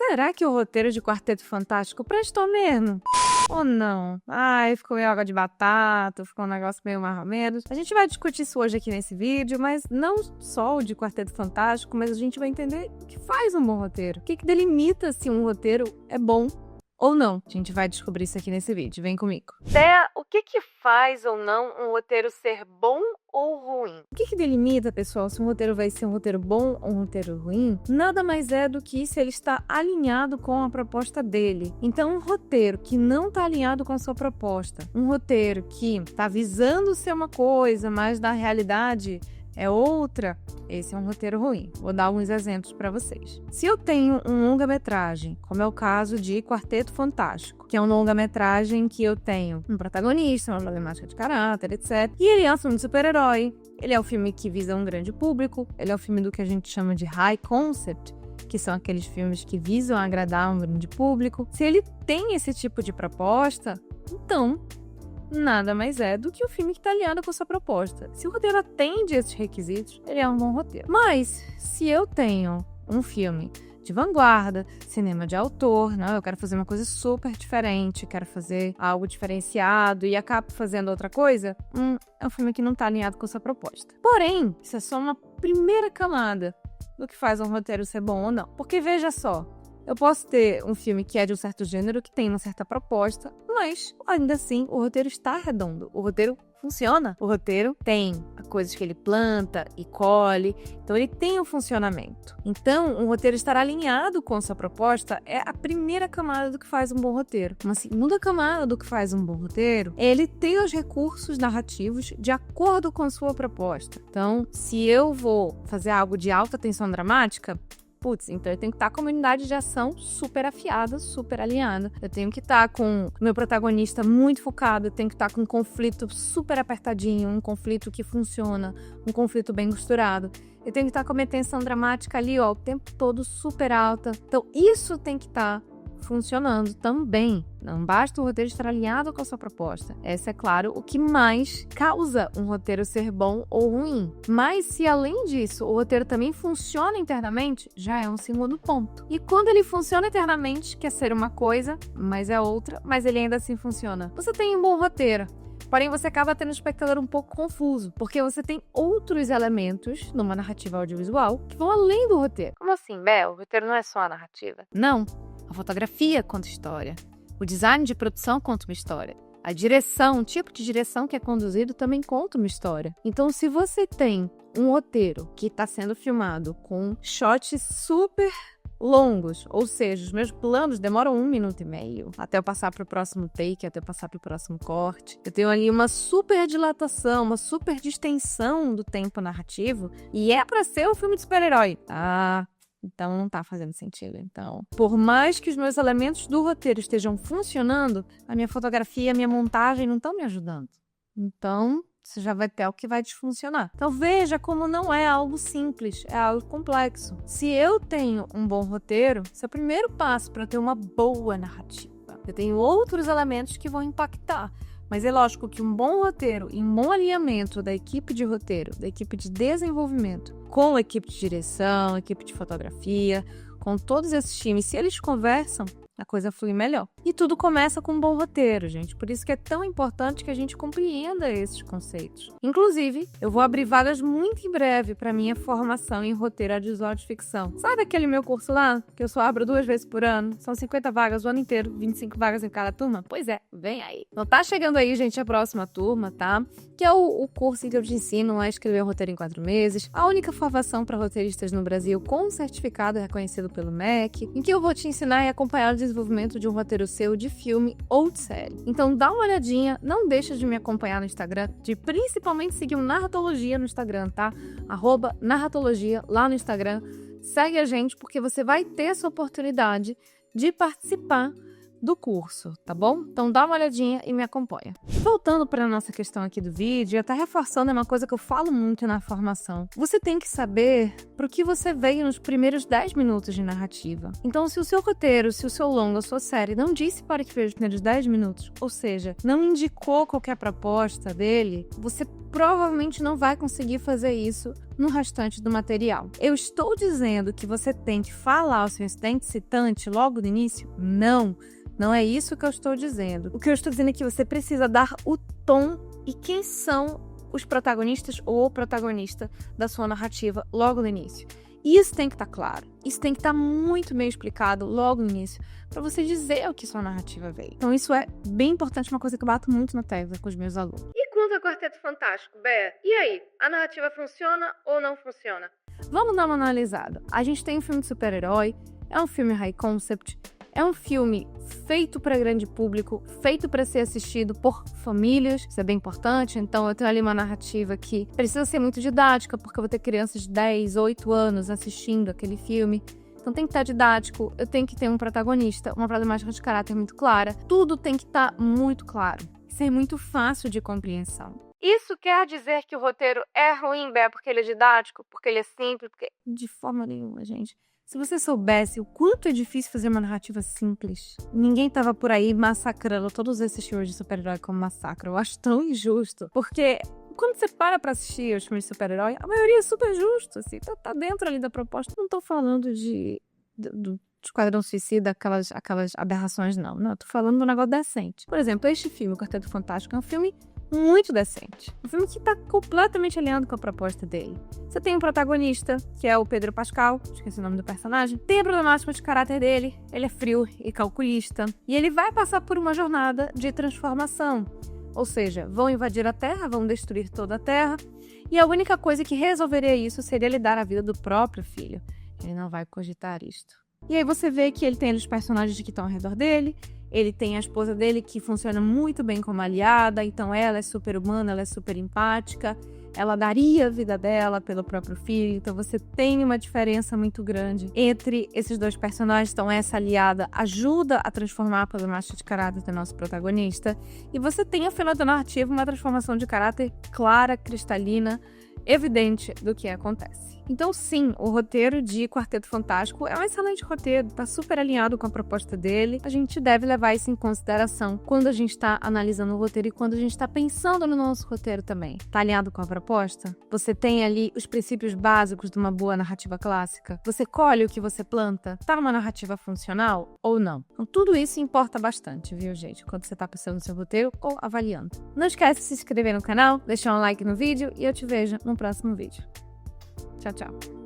será que o roteiro de Quarteto Fantástico prestou mesmo? Ou não? Ai, ficou meio água de batata, ficou um negócio meio mais ou menos. A gente vai discutir isso hoje aqui nesse vídeo, mas não só o de Quarteto Fantástico, mas a gente vai entender o que faz um bom roteiro. O que delimita se um roteiro é bom ou não. A gente vai descobrir isso aqui nesse vídeo. Vem comigo. Thea, o que faz ou não um roteiro ser bom ou ruim? O que delimita, pessoal, se um roteiro vai ser um roteiro bom ou um roteiro ruim? Nada mais é do que se ele está alinhado com a proposta dele. Então, um roteiro que não está alinhado com a sua proposta, um roteiro que está visando ser uma coisa, mas na realidade é outra, esse é um roteiro ruim. Vou dar alguns exemplos para vocês. Se eu tenho um longa-metragem, como é o caso de Quarteto Fantástico, que é um longa-metragem que eu tenho um protagonista, uma problemática de caráter, etc. E ele é um filme de super-herói, ele é um filme que visa um grande público, ele é um filme do que a gente chama de high concept, que são aqueles filmes que visam agradar um grande público. Se ele tem esse tipo de proposta, então nada mais é do que o filme que está alinhado com a sua proposta. Se o roteiro atende esses requisitos, ele é um bom roteiro. Mas, se eu tenho um filme de vanguarda, cinema de autor, não, eu quero fazer uma coisa super diferente, quero fazer algo diferenciado e acabo fazendo outra coisa, é um filme que não está alinhado com a sua proposta. Porém, isso é só uma primeira camada do que faz um roteiro ser bom ou não. Porque veja só, eu posso ter um filme que é de um certo gênero, que tem uma certa proposta, mas ainda assim o roteiro está redondo, o roteiro funciona, o roteiro tem coisas que ele planta e colhe, então ele tem um funcionamento. Então, um roteiro estar alinhado com a sua proposta é a primeira camada do que faz um bom roteiro. Uma segunda camada do que faz um bom roteiro é ele ter os recursos narrativos de acordo com a sua proposta. Então, se eu vou fazer algo de alta tensão dramática, então eu tenho que estar com uma unidade de ação super afiada, super alinhada. Eu tenho que estar com o meu protagonista muito focado, eu tenho que estar com um conflito super apertadinho, um conflito que funciona, um conflito bem costurado. Eu tenho que estar com a minha tensão dramática ali, o tempo todo super alta. Então isso tem que estar funcionando também. Não basta o roteiro estar alinhado com a sua proposta. Essa é, claro, o que mais causa um roteiro ser bom ou ruim. Mas se, além disso, o roteiro também funciona internamente, já é um segundo ponto. E quando ele funciona internamente, quer ser uma coisa, mas é outra, mas ele ainda assim funciona. Você tem um bom roteiro, porém você acaba tendo o espectador um pouco confuso, porque você tem outros elementos numa narrativa audiovisual que vão além do roteiro. Como assim, Bel? O roteiro não é só a narrativa? Não. A fotografia conta história. O design de produção conta uma história. A direção, o tipo de direção que é conduzido também conta uma história. Então, se você tem um roteiro que está sendo filmado com shots super longos, ou seja, os meus planos demoram 1 minuto e meio até eu passar para o próximo take, até eu passar para o próximo corte. Eu tenho ali uma super dilatação, uma super distensão do tempo narrativo e é para ser um filme de super-herói. Então não tá fazendo sentido. Então, por mais que os meus elementos do roteiro estejam funcionando, a minha fotografia e a minha montagem não estão me ajudando. Então, você já vai ter algo que vai desfuncionar. Então veja como não é algo simples, é algo complexo. Se eu tenho um bom roteiro, esse é o primeiro passo para ter uma boa narrativa. Eu tenho outros elementos que vão impactar. Mas é lógico que um bom roteiro e um bom alinhamento da equipe de roteiro, da equipe de desenvolvimento, com a equipe de direção, a equipe de fotografia, com todos esses times, se eles conversam, a coisa flui melhor. E tudo começa com um bom roteiro, gente. Por isso que é tão importante que a gente compreenda esses conceitos. Inclusive, eu vou abrir vagas muito em breve para minha formação em roteiro audiovisual de ficção. Sabe aquele meu curso lá, que eu só abro 2 vezes por ano? São 50 vagas o ano inteiro, 25 vagas em cada turma? Pois é, vem aí. Então tá chegando aí, gente, a próxima turma, tá? Que é o curso em que eu te ensino a escrever um roteiro em 4 meses. A única formação para roteiristas no Brasil com um certificado reconhecido pelo MEC, em que eu vou te ensinar e acompanhar o desenvolvimento de um roteiro seu de filme ou de série. Então dá uma olhadinha, não deixa de me acompanhar no Instagram, de principalmente seguir o Narratologia no Instagram, tá? @narratologia lá no Instagram. Segue a gente porque você vai ter essa oportunidade de participar do curso, tá bom? Então dá uma olhadinha e me acompanha. Voltando para a nossa questão aqui do vídeo, e até reforçando, é uma coisa que eu falo muito na formação. Você tem que saber para o que você veio nos primeiros 10 minutos de narrativa. Então, se o seu roteiro, se o seu longa, a sua série não disse para que veio os primeiros 10 minutos, ou seja, não indicou qualquer proposta dele, você provavelmente não vai conseguir fazer isso no restante do material. Eu estou dizendo que você tem que falar o seu incidente citante logo no início? Não, não é isso que eu estou dizendo. O que eu estou dizendo é que você precisa dar o tom e quem são os protagonistas ou o protagonista da sua narrativa logo no início. Isso tem que estar claro, isso tem que estar muito bem explicado logo no início, para você dizer o que sua narrativa veio. Então isso é bem importante, uma coisa que eu bato muito na tecla com os meus alunos. E quanto a Quarteto Fantástico, Bé? E aí, a narrativa funciona ou não funciona? Vamos dar uma analisada. A gente tem um filme de super-herói, é um filme high concept, é um filme feito para grande público, feito para ser assistido por famílias, isso é bem importante. Então eu tenho ali uma narrativa que precisa ser muito didática, porque eu vou ter crianças de 10, 8 anos assistindo aquele filme. Então tem que estar didático, eu tenho que ter um protagonista, uma problemática de caráter muito clara. Tudo tem que estar muito claro. Isso é muito fácil de compreensão. Isso quer dizer que o roteiro é ruim, Bé, porque ele é didático, porque ele é simples, porque... De forma nenhuma, gente. Se você soubesse o quanto é difícil fazer uma narrativa simples, ninguém tava por aí massacrando todos esses filmes de super-herói como massacre. Eu acho tão injusto. Porque quando você para pra assistir os filmes de super-herói, a maioria é super justo, assim. Tá dentro ali da proposta. Não tô falando do Esquadrão Suicida, aquelas aberrações, não. Não, eu tô falando de um negócio decente. Por exemplo, este filme, O Quarteto Fantástico, é um filme muito decente. Um filme que tá completamente alinhado com a proposta dele. Você tem um protagonista, que é o Pedro Pascal, esqueci o nome do personagem, tem a problemática de caráter dele, ele é frio e calculista, e ele vai passar por uma jornada de transformação. Ou seja, vão invadir a Terra, vão destruir toda a Terra, e a única coisa que resolveria isso seria ele dar a vida do próprio filho. Ele não vai cogitar isto. E aí você vê que ele tem os personagens que estão ao redor dele, ele tem a esposa dele que funciona muito bem como aliada, então ela é super humana, ela é super empática, ela daria a vida dela pelo próprio filho, então você tem uma diferença muito grande entre esses dois personagens. Então essa aliada ajuda a transformar a problemática de caráter do nosso protagonista, e você tem ao final da narrativa uma transformação de caráter clara, cristalina, evidente do que acontece. Então sim, o roteiro de Quarteto Fantástico é um excelente roteiro, tá super alinhado com a proposta dele. A gente deve levar isso em consideração quando a gente está analisando o roteiro e quando a gente está pensando no nosso roteiro também. Tá alinhado com a proposta? Você tem ali os princípios básicos de uma boa narrativa clássica? Você colhe o que você planta? Tá numa narrativa funcional ou não? Então tudo isso importa bastante, viu, gente? Quando você tá pensando no seu roteiro ou avaliando. Não esquece de se inscrever no canal, deixar um like no vídeo e eu te vejo no próximo vídeo. Tchau, tchau.